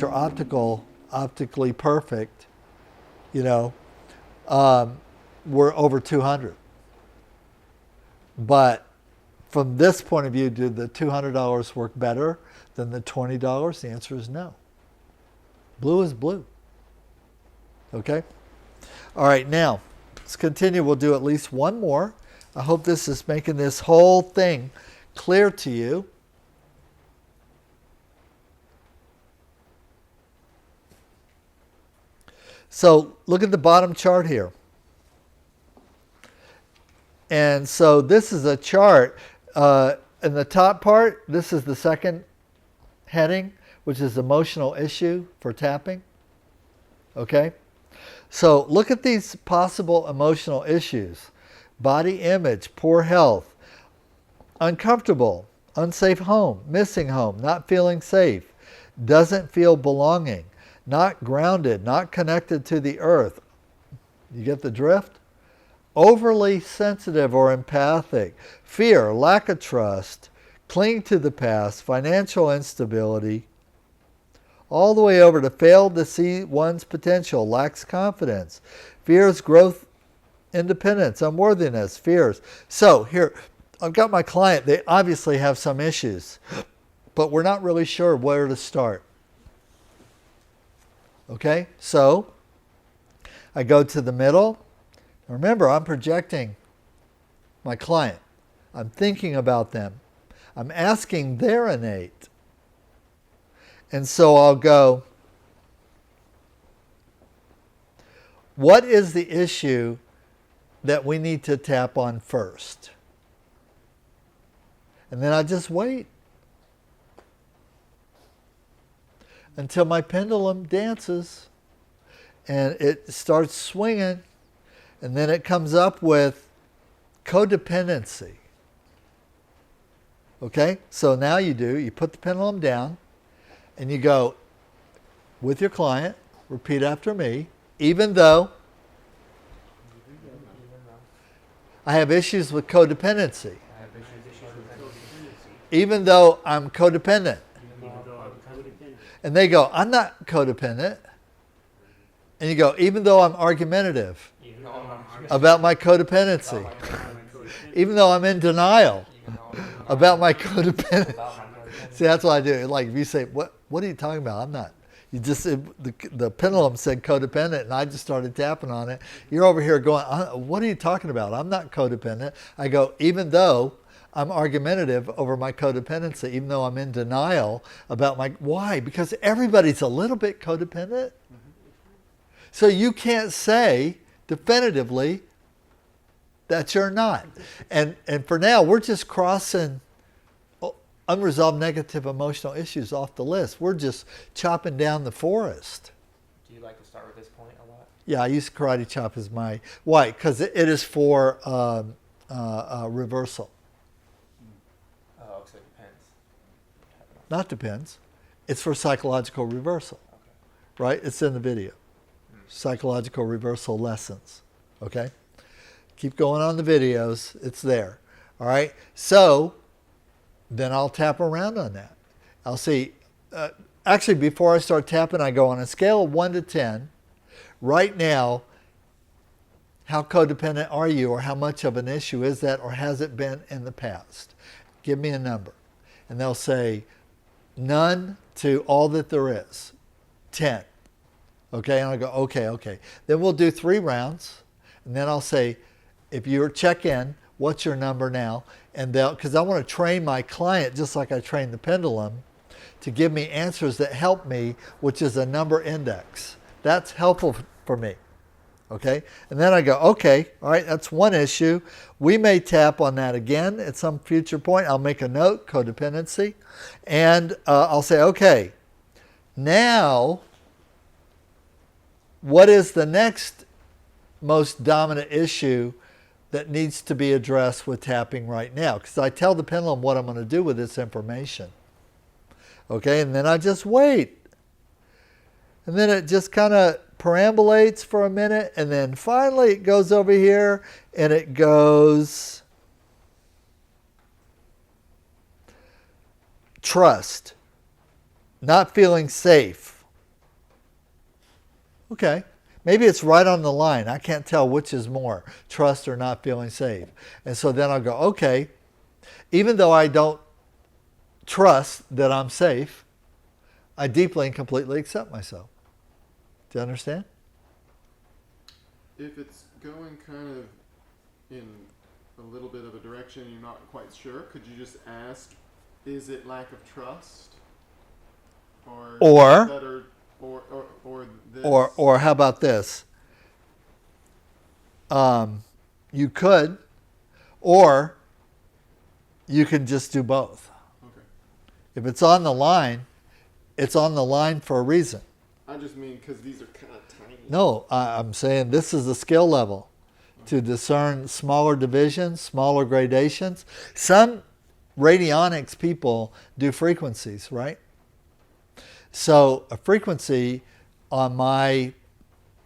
are optically perfect, we're over 200. But from this point of view, do the $200 work better than the $20? The answer is no. Blue is blue. Okay? All right, now, let's continue. We'll do at least one more. I hope this is making this whole thing clear to you. So look at the bottom chart here. And so this is a chart. In the top part, this is the second heading, which is emotional issue for tapping. Okay? So look at these possible emotional issues. Body image, poor health, uncomfortable, unsafe home, missing home, not feeling safe, doesn't feel belonging, not grounded, not connected to the earth. You get the drift? Overly sensitive or empathic, fear, lack of trust, cling to the past, financial instability, all the way over to failed to see one's potential, lacks confidence, fears growth, independence, unworthiness, fears. So here, I've got my client. They obviously have some issues, but we're not really sure where to start. Okay, so I go to the middle. Remember, I'm projecting my client. I'm thinking about them. I'm asking their innate. And so I'll go, what is the issue that we need to tap on first? And then I just wait until my pendulum dances and it starts swinging, and then it comes up with codependency. Okay? So now you put the pendulum down and you go with your client, repeat after me, even though I have issues with codependency. Even though I'm codependent. And they go, I'm not codependent. And you go, even though I'm argumentative about my codependency. Even though I'm in denial about my codependency. See, that's what I do. Like if you say, what are you talking about? I'm not. You just the pendulum said codependent, and I just started tapping on it. You're over here going, what are you talking about? I'm not codependent. I go, even though I'm argumentative over my codependency, even though I'm in denial about why? Because everybody's a little bit codependent. So you can't say definitively that you're not. And for now, we're just crossing unresolved negative emotional issues off the list. We're just chopping down the forest. Do you like to start with this point a lot? Yeah, I use karate chop as my... Why? Because it is for reversal. Oh, so it depends. Not depends. It's for psychological reversal. Okay. Right? It's in the video. Psychological reversal lessons. Okay? Keep going on the videos. It's there. All right? So then I'll tap around on that. I'll see. Actually, before I start tapping, I go on a scale of 1 to 10. Right now, how codependent are you, or how much of an issue is that, or has it been in the past? Give me a number. And they'll say none to all that there is, 10. Okay, and I'll go, okay. Then we'll do 3 rounds, and then I'll say, if you're check in, what's your number now? And because I want to train my client, just like I train the pendulum, to give me answers that help me, which is a number index. That's helpful for me. Okay? And then I go, okay, all right, that's one issue. We may tap on that again at some future point. I'll make a note, codependency, and I'll say, okay, now what is the next most dominant issue that needs to be addressed with tapping right now? Because I tell the pendulum what I'm going to do with this information. Okay, and then I just wait. And then it just kind of perambulates for a minute, and then finally it goes over here and it goes trust, not feeling safe, Okay. Maybe it's right on the line. I can't tell which is more, trust or not feeling safe. And so then I'll go, okay, even though I don't trust that I'm safe, I deeply and completely accept myself. Do you understand? If it's going kind of in a little bit of a direction you're not quite sure, could you just ask, is it lack of trust? Or better, or this? Or how about this? You could, or you can just do both. Okay. If it's on the line, it's on the line for a reason. I just mean because these are kind of tiny. No, I'm saying this is the skill level to discern smaller divisions, smaller gradations. Some radionics people do frequencies, right? So a frequency on my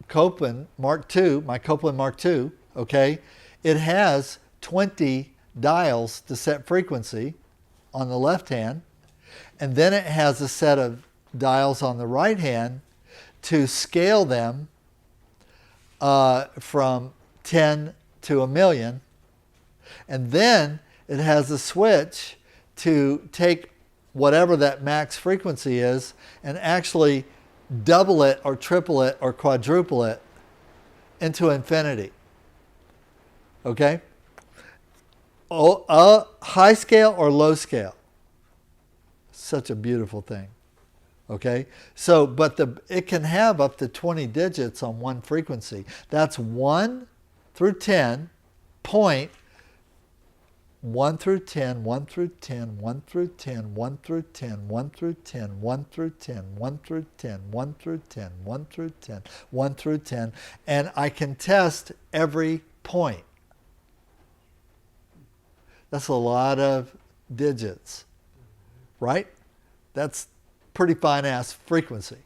Copeland Mark II, okay, it has 20 dials to set frequency on the left hand, and then it has a set of dials on the right hand to scale them from 10 to 1,000,000, and then it has a switch to take whatever that max frequency is and actually double it or triple it or quadruple it into infinity. Okay? High scale or low scale. Such a beautiful thing. Okay? So, but it can have up to 20 digits on one frequency. That's 1 through 10, point 1 through 10, 1 through 10, 1 through 10, 1 through 10, 1 through 10, 1 through 10, 1 through 10, 1 through 10, 1 through 10, 1 through 10, and I can test every point. That's a lot of digits, right? That's pretty fine ass frequency,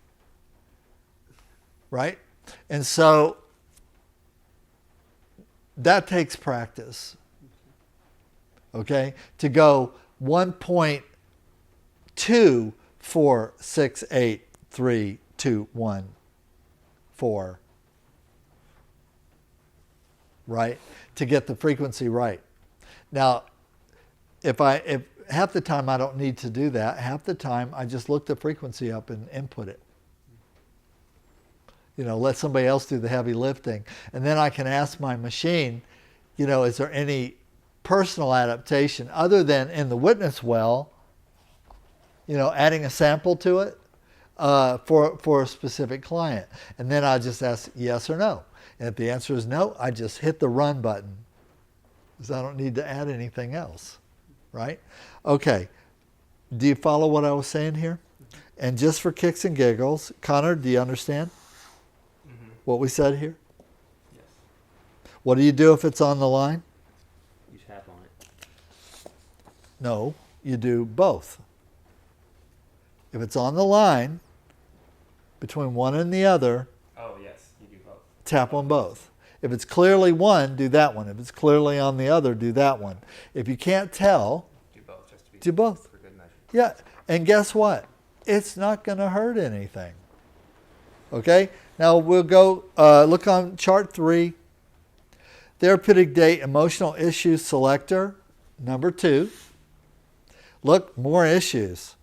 right? And so that takes practice. Okay, to go 1.2, 4, 6, 8, 3, 2, 1, 4, right? To get the frequency right. Now, if half the time I don't need to do that, half the time I just look the frequency up and input it. You know, let somebody else do the heavy lifting, and then I can ask my machine, you know, is there any personal adaptation other than in the witness well, you know, adding a sample to it for a specific client. And then I just ask yes or no. And if the answer is no, I just hit the run button because I don't need to add anything else, right? Okay, do you follow what I was saying here? And just for kicks and giggles, Connor, do you understand what we said here? Yes. What do you do if it's on the line? You tap on it. No, you do both. If it's on the line, between one and the other, Oh, yes, you do both. tap on both. If it's clearly one, do that one. If it's clearly on the other, do that one. If you can't tell, Do both, just to be do both. for good measure. Yeah, and guess what? It's not going to hurt anything. Okay? Now we'll go look on chart 3. Therapeutic date emotional issues selector, number 2. Look, more issues.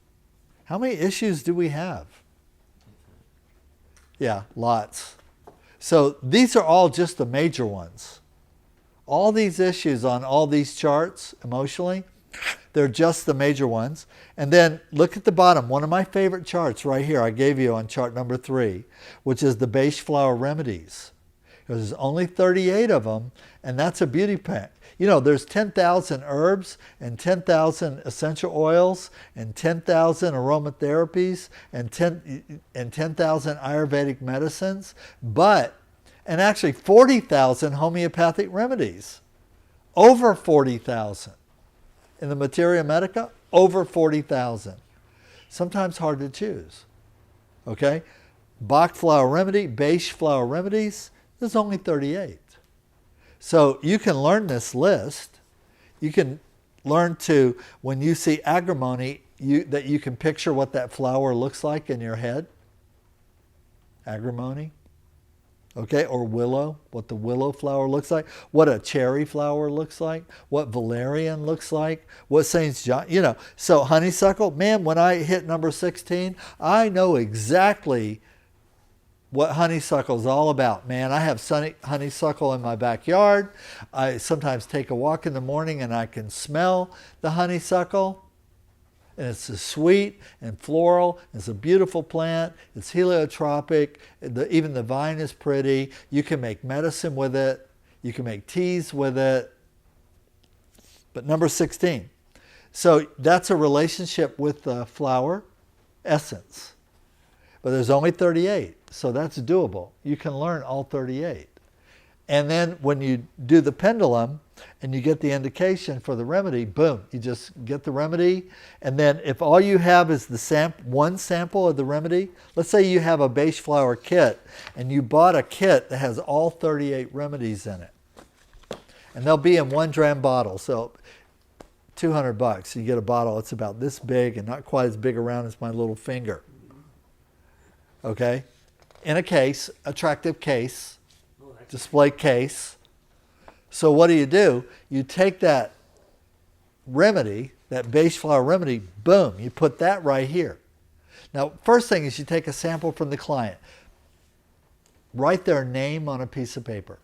How many issues do we have? Yeah, lots. So these are all just the major ones. All these issues on all these charts emotionally, they're just the major ones. And then look at the bottom, one of my favorite charts right here I gave you on chart number 3, which is the beige flower remedies. There's only 38 of them, and that's a beauty pack. You know, there's 10,000 herbs and 10,000 essential oils and 10,000 aromatherapies and 10,000 Ayurvedic medicines, and actually 40,000 homeopathic remedies. Over 40,000. In the Materia Medica, over 40,000. Sometimes hard to choose. Okay? Bach flower remedy, beige flower remedies, there's only 38. So you can learn this list. You can learn to, when you see agrimony, that you can picture what that flower looks like in your head. Agrimony. okay, or willow, what the willow flower looks like, what a cherry flower looks like, what valerian looks like, what St. John, So honeysuckle, man, when I hit number 16, I know exactly what honeysuckle is all about, man. I have honeysuckle in my backyard. I sometimes take a walk in the morning and I can smell the honeysuckle. And it's sweet and floral. It's a beautiful plant. It's heliotropic. Even the vine is pretty. You can make medicine with it. You can make teas with it. But number 16. So that's a relationship with the flower essence. But there's only 38. So that's doable. You can learn all 38. And then when you do the pendulum and you get the indication for the remedy, boom, you just get the remedy. And then if all you have is the one sample of the remedy, let's say you have a beige flower kit and you bought a kit that has all 38 remedies in it. And they'll be in 1 gram bottle. So $200. You get a bottle, it's about this big and not quite as big around as my little finger. Okay? In a case, attractive case. Display case. So what do? You take that remedy, that beige flower remedy, boom, you put that right here. Now, first thing is you take a sample from the client. Write their name on a piece of paper.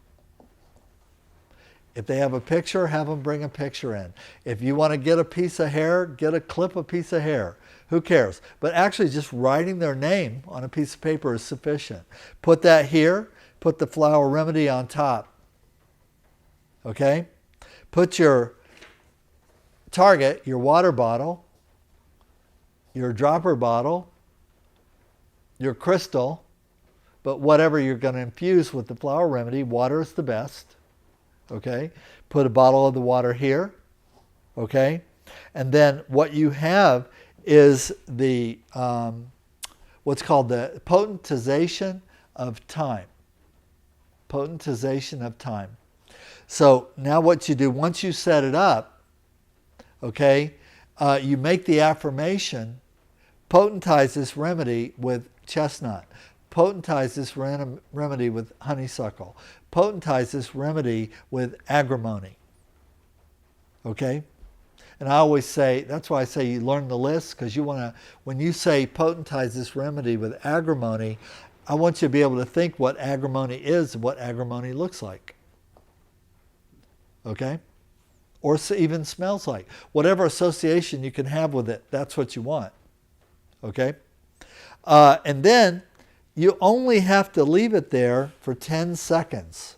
If they have a picture, have them bring a picture in. If you want to get a piece of hair, get a clip of piece of hair. Who cares? But actually just writing their name on a piece of paper is sufficient. Put that here. Put the flower remedy on top. Okay? Put your target, your water bottle, your dropper bottle, your crystal, but whatever you're going to infuse with the flower remedy, water is the best. Okay? Put a bottle of the water here. Okay? And then what you have is the what's called the potentization of time. Potentization of time. So now what you do, once you set it up, okay, you make the affirmation, potentize this remedy with chestnut, potentize this remedy with honeysuckle, potentize this remedy with agrimony. Okay? And I always say, that's why I say you learn the list, because you want to, when you say potentize this remedy with agrimony, I want you to be able to think what agrimony is and what agrimony looks like. Okay? Or even smells like. Whatever association you can have with it, that's what you want. Okay? And then you only have to leave it there for 10 seconds.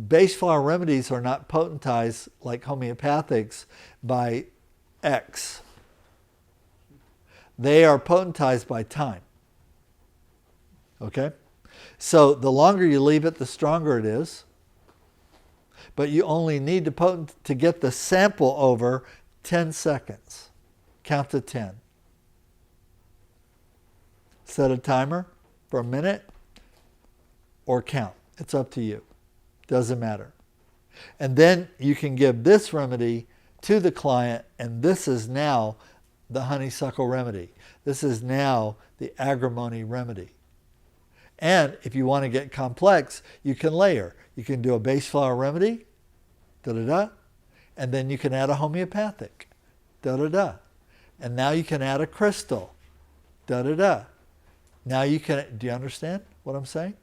Beige flower remedies are not potentized like homeopathics by X. They are potentized by time. Okay? So the longer you leave it, the stronger it is. But you only need to get the sample over 10 seconds. Count to 10. Set a timer for a minute or count. It's up to you. Doesn't matter. And then you can give this remedy to the client, and this is now the honeysuckle remedy. This is now the agrimony remedy. And if you want to get complex, you can layer. You can do a beige flower remedy, da-da-da, and then you can add a homeopathic, da-da-da. And now you can add a crystal, da-da-da. Now you can, do you understand what I'm saying?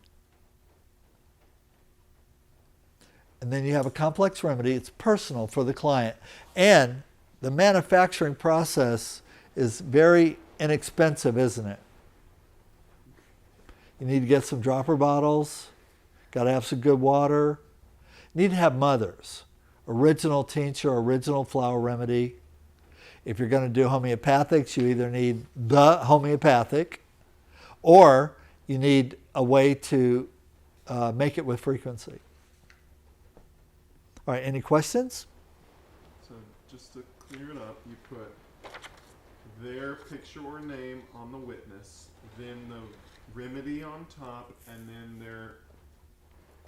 And then you have a complex remedy. It's personal for the client. And the manufacturing process is very inexpensive, isn't it? You need to get some dropper bottles. Got to have some good water. You need to have mothers. Original tincture, original flower remedy. If you're going to do homeopathics, you either need the homeopathic or you need a way to make it with frequency. All right, any questions? So just to clear it up, you put their picture or name on the witness, then the remedy on top, and then their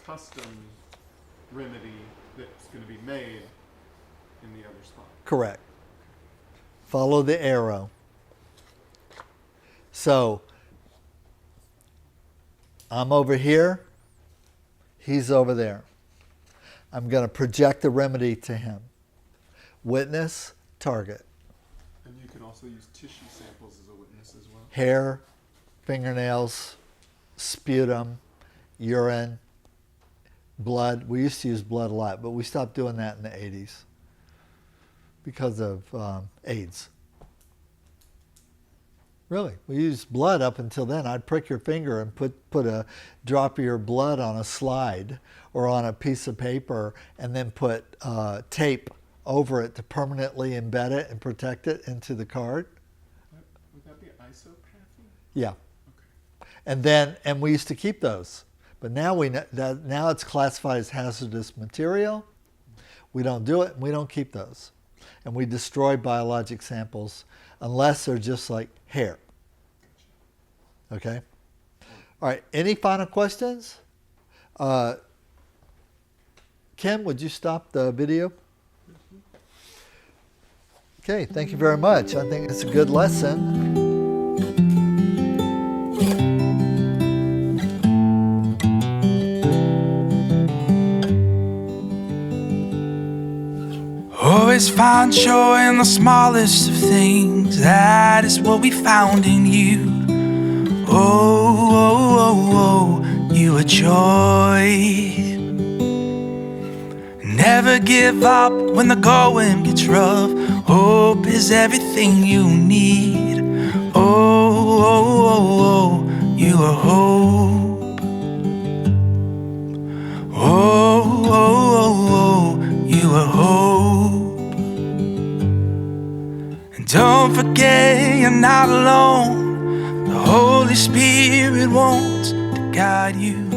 custom remedy that's going to be made in the other spot. Correct. Follow the arrow. So I'm over here. He's over there. I'm going to project the remedy to him. Witness, target. And you can also use tissue samples as a witness as well. Hair, fingernails, sputum, urine, blood. We used to use blood a lot, but we stopped doing that in the 80s because of AIDS. Really, we used blood up until then. I'd prick your finger and put a drop of your blood on a slide or on a piece of paper and then put tape over it to permanently embed it and protect it into the card. Would that be isopathy? Yeah. Okay. And we used to keep those. But now now it's classified as hazardous material. We don't do it, and we don't keep those. And we destroy biologic samples unless they're just like hair. Okay? All right, any final questions? Ken, would you stop the video? Okay, thank you very much. I think it's a good lesson. Always find joy in the smallest of things. That is what we found in you. Oh, oh, oh, oh, you are joy. Never give up when the going gets rough. Hope is everything you need. Oh, oh, oh, oh, you are hope. Oh, oh, oh, oh, you are hope. And don't forget you're not alone. The Holy Spirit wants to guide you.